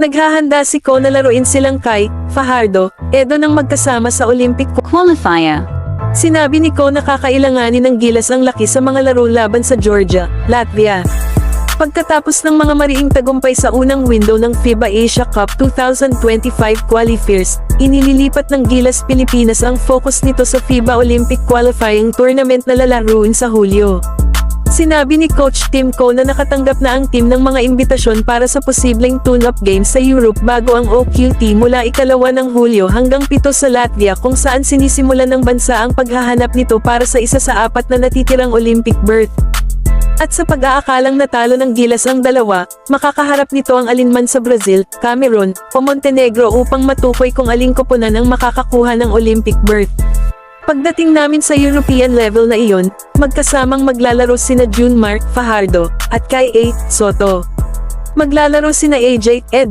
Naghahanda si Ko na laruin silang Kai, Fajardo, Edo nang magkasama sa Olympic qualifier. Sinabi ni Ko na kakailanganin ng gilas ang laki sa mga laro laban sa Georgia, Latvia. Pagkatapos ng mga mariing tagumpay sa unang window ng FIBA Asia Cup 2025 qualifiers, inililipat ng Gilas Pilipinas ang focus nito sa FIBA Olympic Qualifying Tournament na lalaruin sa Hulyo. Sinabi ni Coach Tim Ko na nakatanggap na ang team ng mga imbitasyon para sa posibleng tune-up games sa Europe bago ang OQT mula 2 ng Hulyo hanggang 7 sa Latvia kung saan sinisimulan ng bansa ang paghahanap nito para sa isa sa 4 na natitirang Olympic berth. At sa pag-aakalang natalo ng Gilas ang dalawa, makakaharap nito ang alinman sa Brazil, Cameroon, o Montenegro upang matukoy kung aling koponan ang makakakuha ng Olympic berth. Pagdating namin sa European level na iyon, magkasamang maglalaro sina Junmar Fajardo at Kai A. Soto. Maglalaro sina AJ Edo